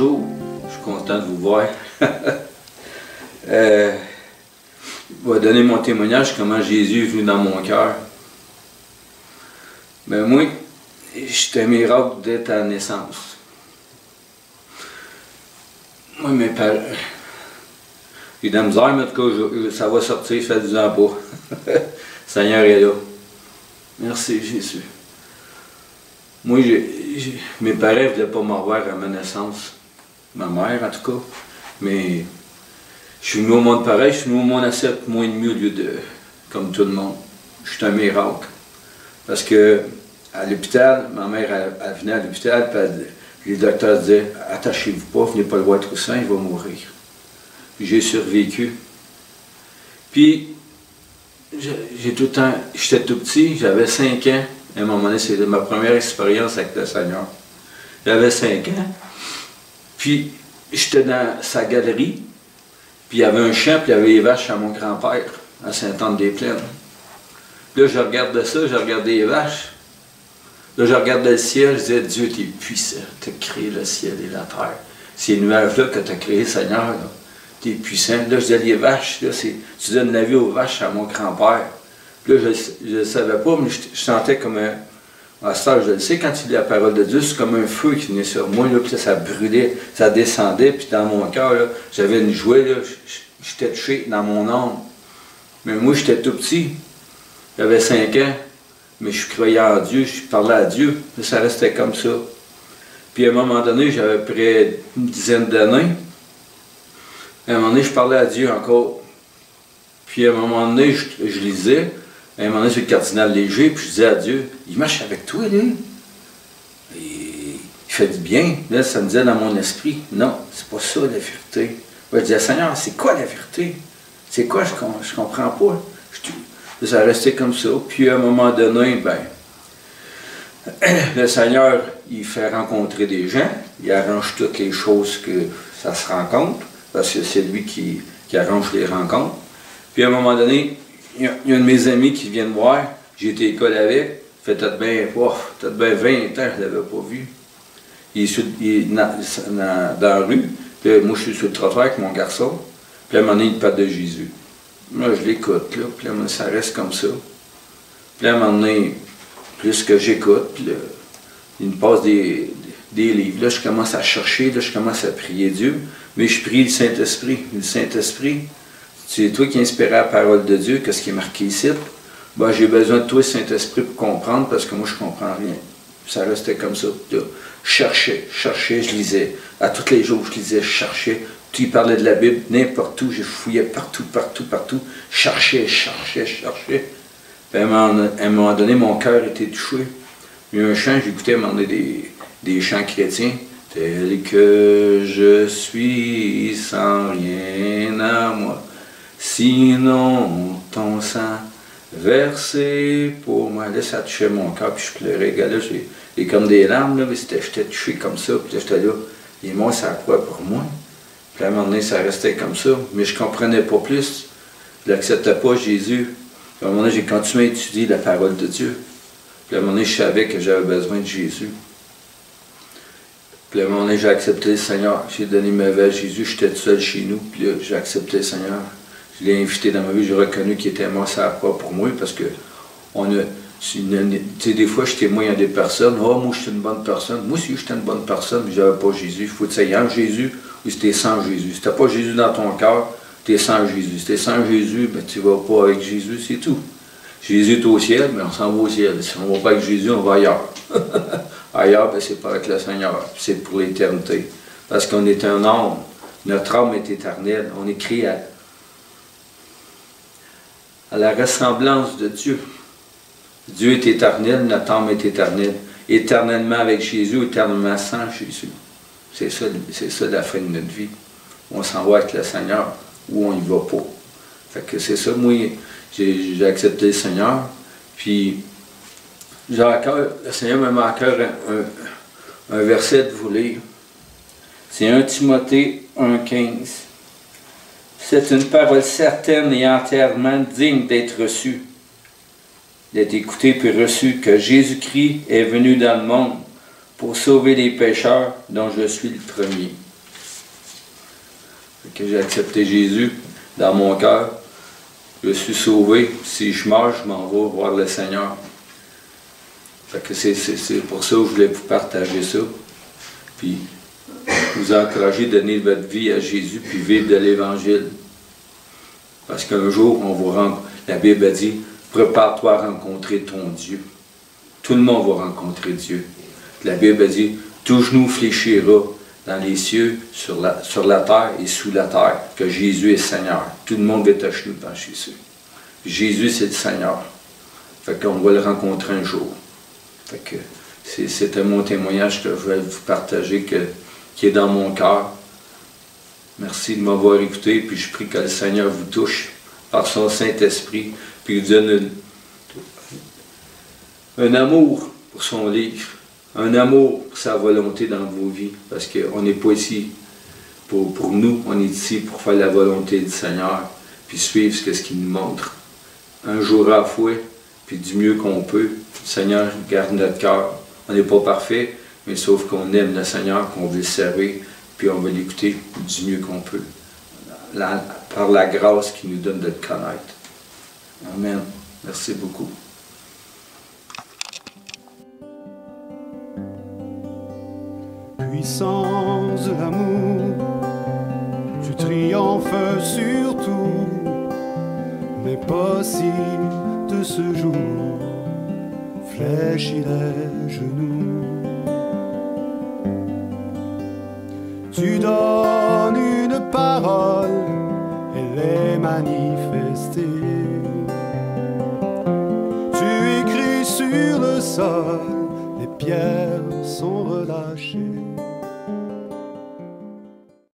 bonjour. Je suis content de vous voir. Je vais donner mon témoignage, comment Jésus est venu dans mon cœur. Ben moi, j'étais un miracle d'être à la naissance. Moi, mes parents... J'ai de la misère, mais en tout cas, ça va sortir, faites-en pas. Le Seigneur est là. Merci, Jésus. Moi, mes parents ne voulaient pas me revoir à ma naissance. Ma mère, en tout cas. Mais je suis venu au monde pareil, je suis venu au monde à 7 mois et demi au lieu de... comme tout le monde. Je suis un miracle. Parce que à l'hôpital, ma mère, elle venait à l'hôpital, puis les docteurs disaient « Attachez-vous pas, venez pas le voir trop sain, il va mourir. » Puis j'ai survécu. Puis, j'ai tout le temps... J'étais tout petit, j'avais 5 ans. À un moment donné, c'était ma première expérience avec le Seigneur. J'avais 5 ans. Puis, j'étais dans sa galerie. Puis, il y avait un champ, puis il y avait les vaches à mon grand-père, à Sainte-Anne-des-Plaines. Là, je regardais ça, je regardais les vaches. Là, je regardais le ciel, je disais, Dieu, t'es puissant, t'as créé le ciel et la terre. Ces nuages-là que t'as créés, Seigneur, t'es puissant. Là, je disais, les vaches, là, tu donnes la vie aux vaches à mon grand-père. Là, je ne savais pas, mais je sentais comme un... À ce temps, je le sais, quand il dit la parole de Dieu, c'est comme un feu qui venait sur moi, là, puis ça brûlait, ça descendait, puis dans mon cœur, j'avais une joie, là, j'étais touché dans mon âme. Mais moi, j'étais tout petit, j'avais 5 ans, mais je croyais en Dieu, je parlais à Dieu, mais ça restait comme ça. Puis à un moment donné, j'avais près une dizaine d'années, à un moment donné, je parlais à Dieu encore. Puis à un moment donné, je lisais, à un moment donné, c'est le cardinal Léger, puis je disais à Dieu, il marche avec toi, lui. Il fait du bien. Là, ça me disait dans mon esprit, non, c'est pas ça la vérité. Je disais, Seigneur, c'est quoi la vérité? C'est quoi? Je comprends pas. Ça restait comme ça. Puis à un moment donné, ben, le Seigneur, il fait rencontrer des gens, il arrange toutes les choses que ça se rencontre, parce que c'est lui qui arrange les rencontres. Puis à un moment donné, il y a un de mes amis qui vient me voir, j'ai été à l'école avec, fait peut-être bien 20 ans, je ne l'avais pas vu. Il est dans la rue, puis moi je suis sur le trottoir avec mon garçon, puis à un moment donné, il parle de Jésus. Moi je l'écoute, là, puis là, ça reste comme ça. Puis à un moment donné, plus que j'écoute, puis là, il me passe des livres. Là, je commence à chercher, là, je commence à prier Dieu, mais je prie le Saint-Esprit. Le Saint-Esprit, c'est toi qui inspires la parole de Dieu, qu'est-ce qui est marqué ici. Ben, j'ai besoin de toi, Saint-Esprit, pour comprendre, parce que moi, je ne comprends rien. Ça restait comme ça. Là, je cherchais, je lisais. À tous les jours, je lisais, je cherchais. Tu parlais de la Bible, n'importe où, je fouillais partout. Je cherchais. Puis à un moment donné, mon cœur était touché. Il y a un chant, j'écoutais à un moment donné des chants chrétiens. Tel que je suis, sans rien à moi. Sinon, ton sang versé pour moi. Là, ça touchait mon cœur, puis je pleurais. Regarde, là, j'ai comme des larmes, là, mais j'étais touché comme ça, puis là, j'étais là. Et moi, ça croit pour moi. Puis à un moment donné, ça restait comme ça, mais je ne comprenais pas plus. Je n'acceptais pas Jésus. Puis à un moment donné, j'ai continué à étudier la parole de Dieu. Puis à un moment donné, je savais que j'avais besoin de Jésus. Puis à un moment donné, j'ai accepté le Seigneur. J'ai donné ma vie à Jésus, j'étais tout seul chez nous, puis là, j'ai accepté le Seigneur. Je l'ai invité dans ma vie, j'ai reconnu qu'il était mort sur la croix pour moi, parce que tu sais, des fois, je témoigne à des personnes, « Oh, moi, je suis une bonne personne. » Moi aussi, j'étais une bonne personne, mais je n'avais pas Jésus. Il faut que tu aies en Jésus ou si tu es sans Jésus. Si tu n'as pas Jésus dans ton cœur, tu es sans Jésus. Si tu es sans Jésus, ben, tu ne vas pas avec Jésus, c'est tout. Jésus est au ciel, mais on s'en va au ciel. Si on ne va pas avec Jésus, on va ailleurs. Ailleurs, ben, c'est pas avec le Seigneur, c'est pour l'éternité. Parce qu'on est un âme. Notre âme est éternelle. On est créé à la ressemblance de Dieu. Dieu est éternel, notre âme est éternelle. Éternellement avec Jésus, éternellement sans Jésus. C'est ça la fin de notre vie. On s'en va avec le Seigneur ou on n'y va pas. Fait que c'est ça, moi, j'ai accepté le Seigneur. Puis, le Seigneur me met à cœur un verset de vous lire. C'est 1 Timothée 1,15. C'est une parole certaine et entièrement digne d'être reçue, d'être écoutée puis reçue, que Jésus-Christ est venu dans le monde pour sauver les pécheurs, dont je suis le premier. Que j'ai accepté Jésus dans mon cœur. Je suis sauvé. Si je meurs, je m'en vais voir le Seigneur. Fait que c'est pour ça que je voulais vous partager ça. Puis vous encourager à donner votre vie à Jésus puis vivre de l'Évangile. Parce qu'un jour, on vous la Bible a dit, prépare-toi à rencontrer ton Dieu. Tout le monde va rencontrer Dieu. La Bible a dit, tout genou fléchira dans les cieux, sur la terre et sous la terre, que Jésus est Seigneur. Tout le monde est à genoux devant Jésus. Jésus, c'est le Seigneur. Fait qu'on va le rencontrer un jour. Fait que c'était mon témoignage que je voulais vous partager, qui est dans mon cœur. Merci de m'avoir écouté, puis je prie que le Seigneur vous touche par son Saint-Esprit, puis vous donne un amour pour son livre. Un amour pour sa volonté dans vos vies, parce qu'on n'est pas ici pour nous, on est ici pour faire la volonté du Seigneur, puis suivre ce qu'il nous montre. Un jour à la fois, puis du mieux qu'on peut. Le Seigneur garde notre cœur. On n'est pas parfait, mais sauf qu'on aime le Seigneur, qu'on veut le servir, puis on va l'écouter du mieux qu'on peut. Par la grâce qu'il nous donne de le connaître. Amen. Merci beaucoup. Puissance de l'amour, tu triomphes sur tout, mais possible de ce jour, fléchis les genoux. Tu donnes une parole, elle est manifestée. Tu écris sur le sol, les pierres sont relâchées.